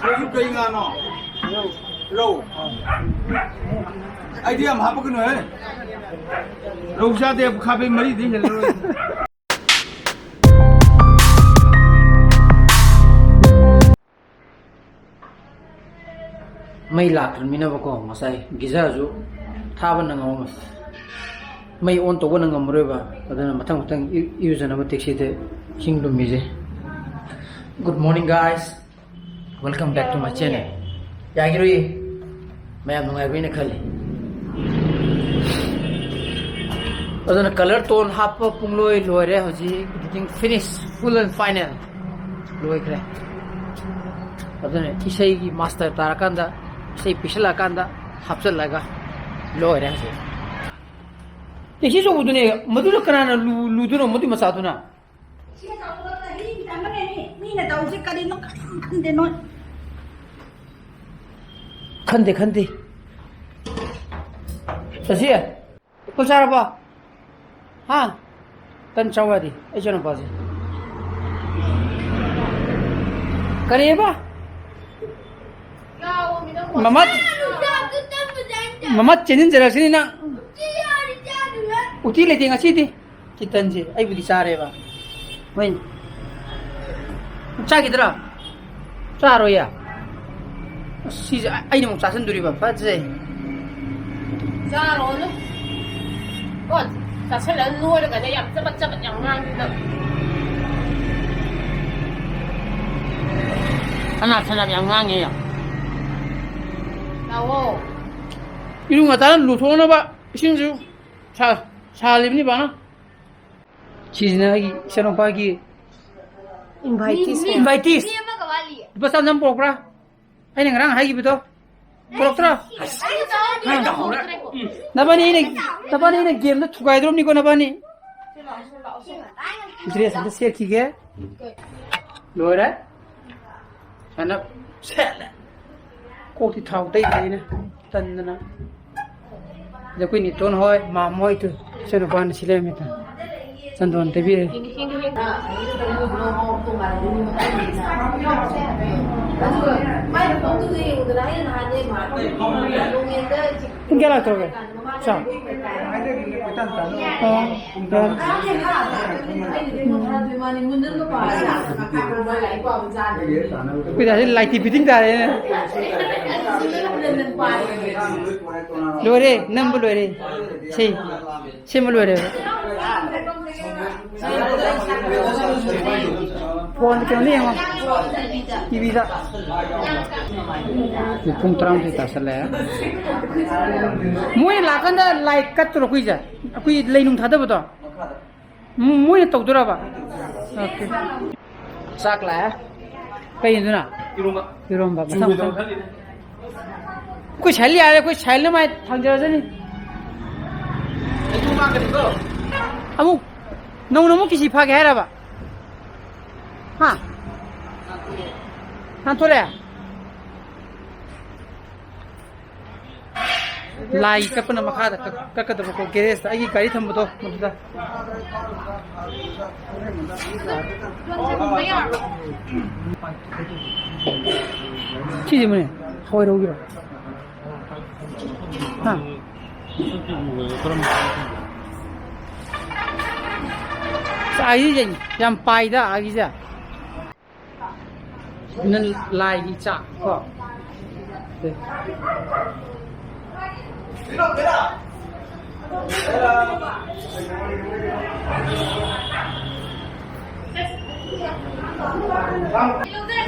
저기 거인가 너. 로. 아이디어 뭐 하고 그네. 로샤데 카페 머리 되냐 로. May lakrmina bako masai giza jo thaba na ngam may on to wana ngamre ba adana mathang mathang use na taxi te kingdom mize. Good morning guys, welcome back to my channel. Yagirui mayam nungai bina khali adana color tone hapa pungloi loire hoji editing finish full and final loi kre adana isai gi master tarakanda say pisala kanda hapsal laga loy reh se देखिए जो उधने मधुर कराना लूदुनो मधु मसादुना खंदे खंदे ससिया कुछ आ रहा हाँ तन चावादी ऐसा ना पासे करिए बा Mama chenin jera sini na uti le tinga siti kitan je ai budi sare ba wai cha gidra cha ro ya si ai mo cha san duri ba fa je cha ro no ko cha se lan nuo de ga ya zhe ba yang ngang de ana cha yang ngang ye ya 나오 이런 거 다른 루토나 봐 신주 차 리브니 봐나 치즈나기 셔노파기 인바이티스 버스 좀 보거라 아니 그랑 하기 비도 보거라 나바니 게임도 추가해 드럼 니고 나바니 이제 산다 시작이게 로라 하나 셋 cô thì thầu tây này nè tân nè giờ quên đi tôn hỏi mà mọi thứ sẽ được ban xí lên hết dân đoàn tây việt không cái là thôi vậy sao bây giờ lại thì bị tính ra đấy lôi number lôi đi xem lôi đi phone cái này không TV đó không trăng thì ta sẽ lấy mỗi là cái đó lại cắt rồi quý giờ quý lấy nung thắt đó vậy mỗi tàu đó ba ok sak lại cái gì nữa 이런 봐 그 잘리 아래 그 잘리만 당겨라더니 아무 너무 기시하게 해라 봐 한 토래 라이 까쁘나 마카다 까까다 보고 게레스 아기 가리 탐부터 모두다 치즈 뭐네 허이로 오기로 아기지 양 빠이다 아기지 는 라이기 짜 거. 네.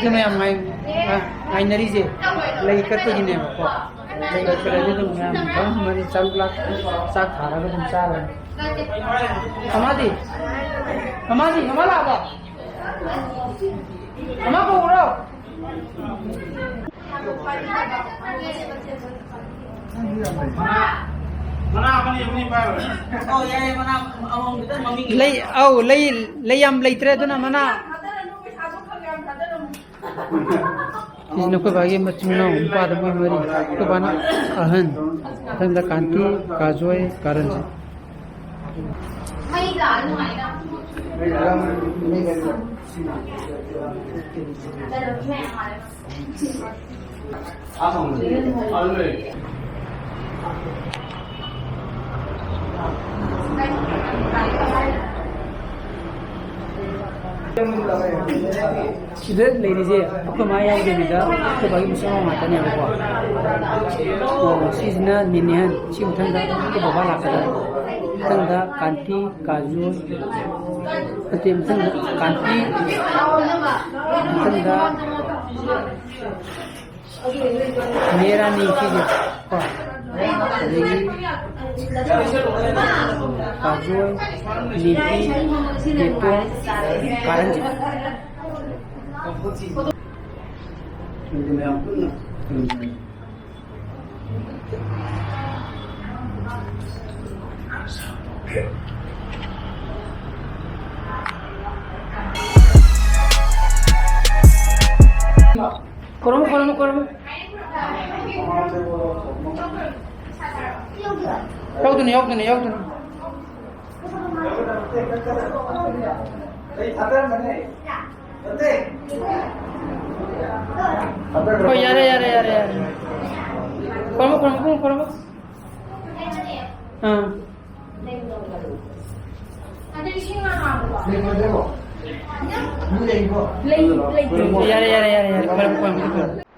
Itu yang main nari je, lagi kerja gini apa? Lagi kerja tu yang mari calak sak hara tu mencari. Amadi, amala apa? Amaku urau. Mana apa ni bayar? oh ya mana among kita mami lay tre tu na mana? Ini aku bagi macam mana umpa ada mari tu bana ahan, tanda kanti kajoi karan. hay là như vậy đâu Sida ladies apa maya udah beda ke bagi musuh matanya apa sisna ninihan si utanda ke bawah lakada tanda kanti kaju nanti tanda kanti tanda mera nih sih apa kaju lipi itu karanji Korom. Yok dunu. Oh yare. Korom. Yare. Korom.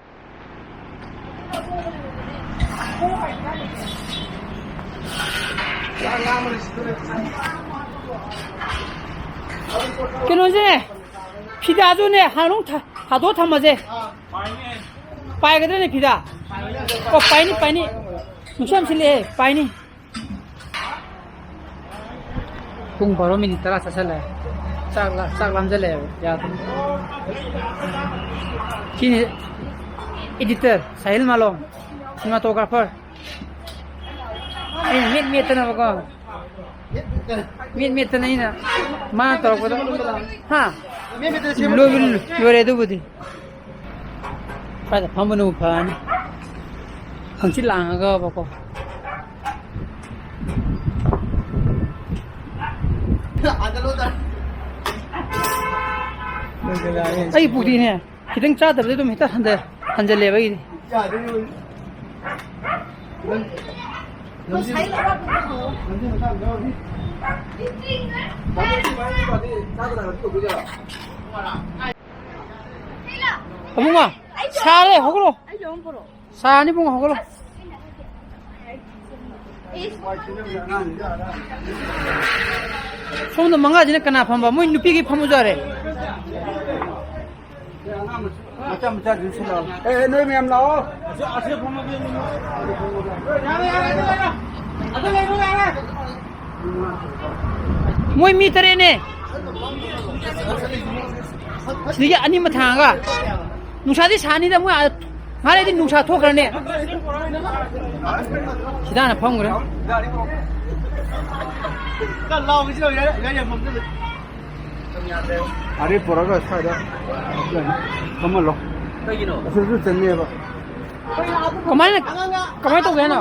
그노제 피다주네 한롱 하도 담아제 빠이거든요 피다 빠이니 무참실래 빠이니 tung baru minit tara sasala sak lamjale ya kini editor Sahil Malong cinematographer ini mit na bago mit na ina ma to ko ha lo re du budi pada phamunu phan hangchi lang ga bago ai budi ne kidang cha dabde to mita hanjale bai bunga sare hoglo sani bunga hoglo 손도 망가지네 까나 팜바 뭐 누피기 파무자래 macam jual. Noi mem lao. Asal pun mau 뭐 미터네 이게 아니 뭐 당가 누사디 산이다 뭐 말해도 누사 토그러네 기다나 펑 그래 Ari puraga sada. Kamalo. Asu tenne ba. 그만해 또 왜 나?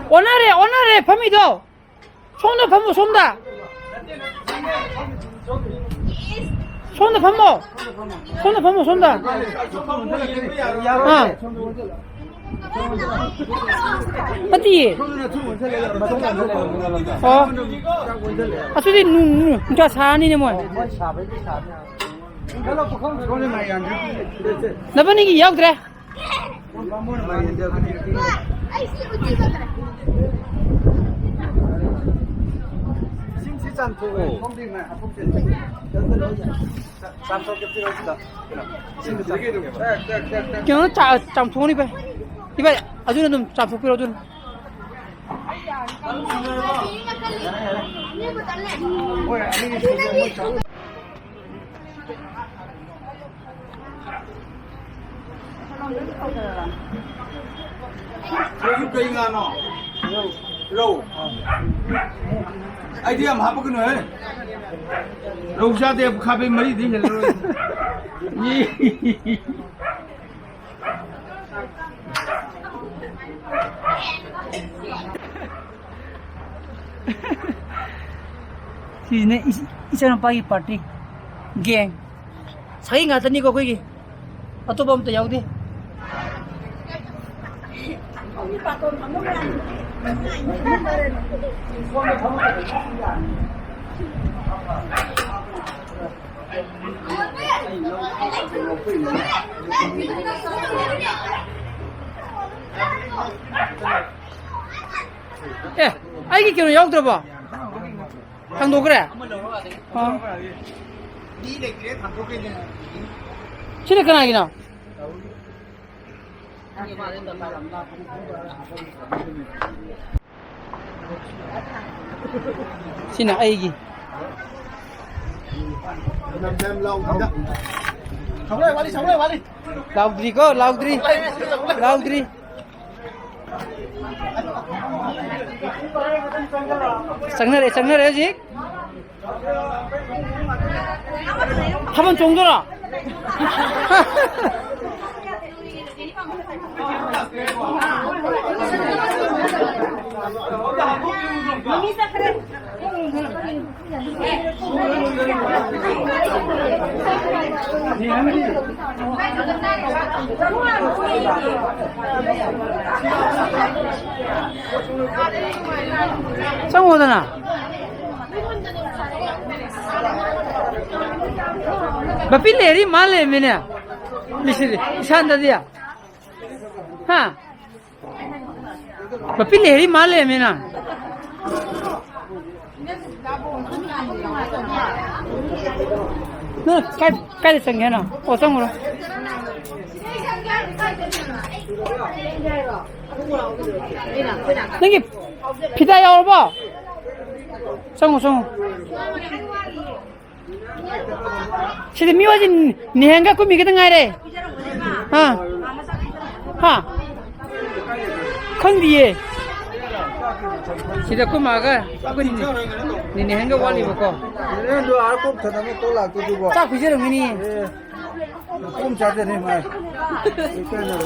오늘에 밤이도 손도 밥 먹어 손다 손다 어디 아수디 누가 사니네 뭐 나번에 약 그래 그냥 짬통이 봐. 이봐 아주는 좀 짬통 필요 좀. Jadi kau ingat no. rau ai đi làm hấp cái này rau sao thì cà phê mấy thì rồi 시네 이 사람 빠기 파티 갱 사이 같은 이거 거기 어떤 범도 야우디 예, 아이기 결혼 약 들어봐. 당도 그래? đi để cái thằng có cái này 시내 끊어야기나. 시내 아이기. đem lâu đó sống lại qua đi 라우드리 거, 라우드리. 라우드리. 장난해, 아직? 한번 정도나. 짱오잖아. Bapilleri male mene. Lisiri, shanda dia. Ha. Bapilleri male mena. No, kai sanghe na. O sangro. Ningi pida yaw ba. Sango. 시대 미워진 니행가 꿈이거든 아래. 하. 컨디에. 시대 꿈아가 니행가 원리 먹고. nên đồ áo cốp thật là nó tốt là tôi đi bỏ 자 구제로 미니. cốp chả thế này mày cái này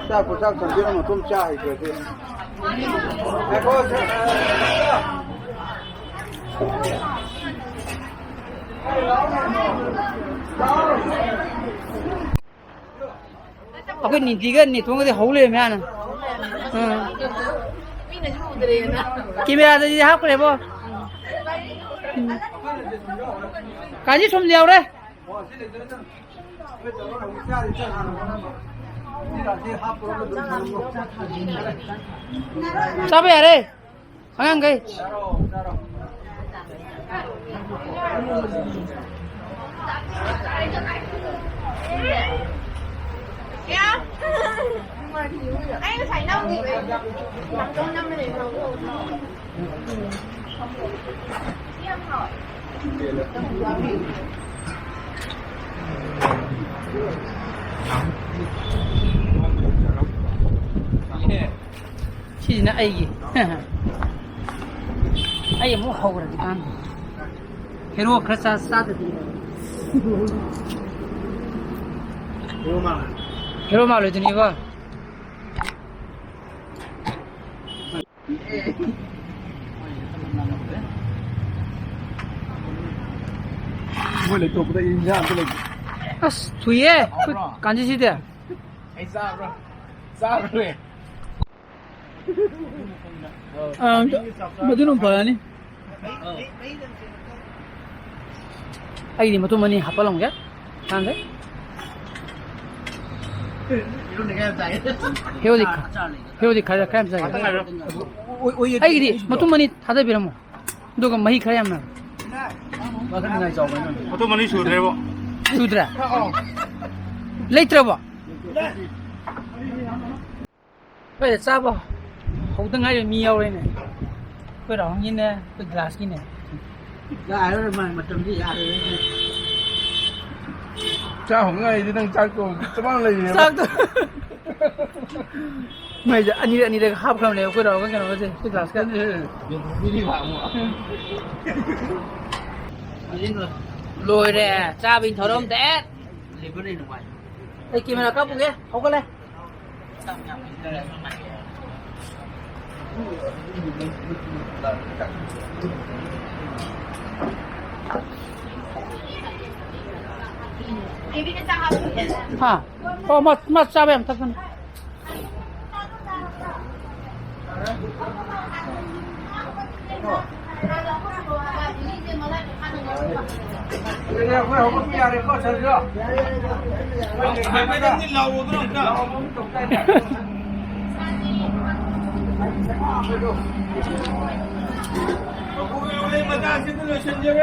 cha của cha còn biết mà cốp chả thì thế này có cái nhìn tí cái nhìn xuống cái hấu lên mẹ nè. Kim ra đi học cái này cái gì xôm liều đấy. Sao bây giờ đây? Ăn cái. anh phải đâu thì làm trong năm này rồi em hỏi chị nó ai gì ai mua hậu rồi ăn hero khasa sát thì hero mà lấy đi vào mua lấy cốp đây in ra tôi lấy 아, 뒤에 그 간지시대. sao 아, 뭐들은 봐야니? 아이 뭐 또 뭐니 하팔롱 게? 안돼? 헤어디 가자 깜짝이야. 아이디 뭐 또 뭐니 다들 비라 뭐. 너가 마히 가야만. tôi mà đi sửa thế bộ Sudra. Later ba. Bây giờ sao ba? Hậu tầng hai mi ao đây này. Cái đó nhìn nè, cái glass kia này. cái đó mà trồng gì à cha không ngay thì đang cha cùng cho bao này Sao tôi? ไม่จะอันนี้เด็กห้าคำเลยคุยเราก็กันว่าจะคุยกลาสกัน วิธีผ่าหมอ โรยเลยจ้าบินถอดมแต่รีบไปหน่อยไอ้กินมันก็ปุ๊กเงี้ยเขาก็เลยฮะก็มาจ้าแบบทักกัน 그냥 왜 어머니 아래 거 저리로 할매장님 나오더라. 거기 올래 맞아 신들어 신절에.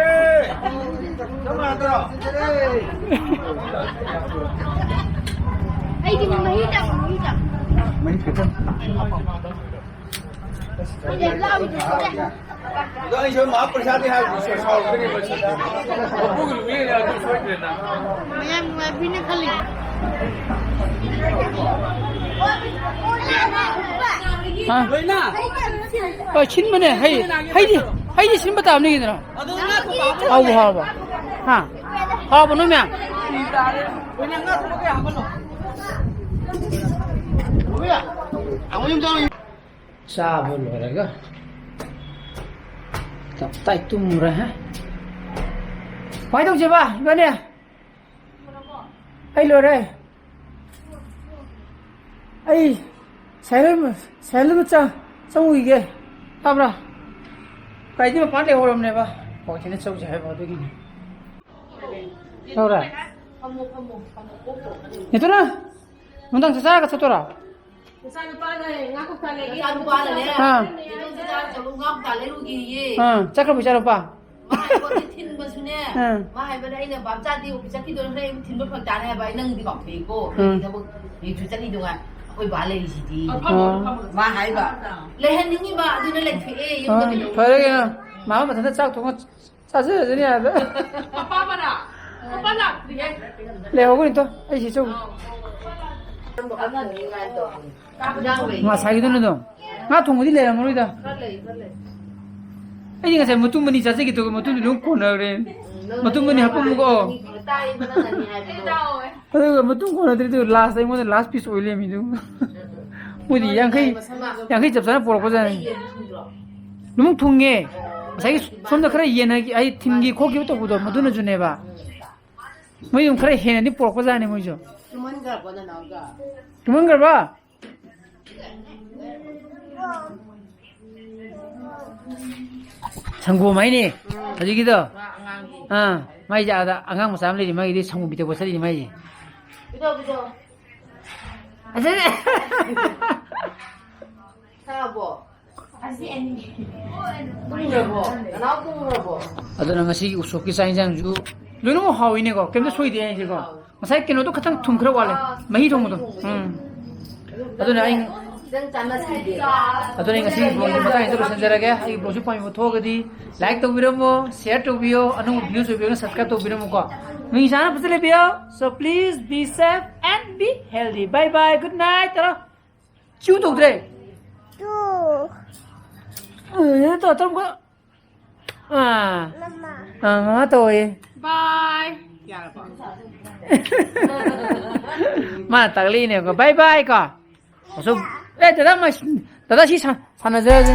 정말하더라. Ay, di mo mahita. mấy cái chân Bây giờ lau đi. 너 이제 뭐 앞으로 사대 하고 있어. 서울 그리 뭐 진짜. 거기 위에 내가 소리 들었나. Maya bini kali. हाँ और छिन बने है ये छिन बता हमने किधर आओ हाँ हाँ बनो मैं sao बोल रहा है तब tay tum रहा है phải đâu chưa ba bên này hay lừa đây ấy 셀럽 짜 성우 이게 봐봐라 가이드만 반대 오름네 봐 어디는 좀 잘 봐도기네 봐봐라 얘들아 문당 사사가 쳤더라 Saan pa na ngako ka lagi? Saan pa na le? Ha. Ito sa jalong ngam ta le lu gi ye. 응 잠깐 보자라 봐 Mai ko tin ba su ne? 응 Mai ba dai na bam cha di ko cha ki do ne tin ba phak ta ne ba nang di kok phe ko. Ừ. Ni ta bu ni chu cha ni do nga. Oi ba le ji di. 어 Ma hai ba. Le hen ni ba du ne le phe e yu da bi. 저녁에 마음 같은데 짝 동안 짜서 저냐 Papa ba na? Papa na. 내 얼굴이 또 아이씨 좀 마 사기도 너도 나 동어디 내라 모르다 아니 가서 뭐 뚱문이 자세기 또 뭐 뚱이 놓고 그래 뭐 뚱문이 합고 먹어 그리고 뭐 뚱고 나들도 라스트 뭐 라스트 피스 올려미도 뭐디 양케이 접사나 보러 보자 너무 통해 자기 손도 그래 이해하기 아이 팀기 고기부터 보도 뭐 눈을 주네 봐 뭐좀 그래 해는데 보러 보자네 뭐죠 그만 봐 상고 많이니 저기도 많이 자다 안강 못 삼리니 많이 상고 밑에 보살이니 많이 그죠. 아저씨 Sao bo? Asi ani. Tumra bo. Na tumra bo. 아들은 ngasi usokki 사인장주 너는 뭐 하위네 거 근데 소리 돼 이거 sai kino도 같은 퉁크러 갈래 마히 정도도 아들은 아잉 Dang chana si de. 아들은 ngasi 블로그 마다 인터뷰 선절하게 이 블로그 파이 뭐 토거디 라이크 또 비려모 셰어 또 비요 아는 뷰 또 비요 서브스크라이브 또 비려모 거 미사나 부슬레 비요 so please be safe and be healthy bye bye good night 따라 쭈도 그래 또 어떤 거 또 예. Bye. 마 딱리네 거 바이바이 거. 어서 에 다다 시 사나져야지.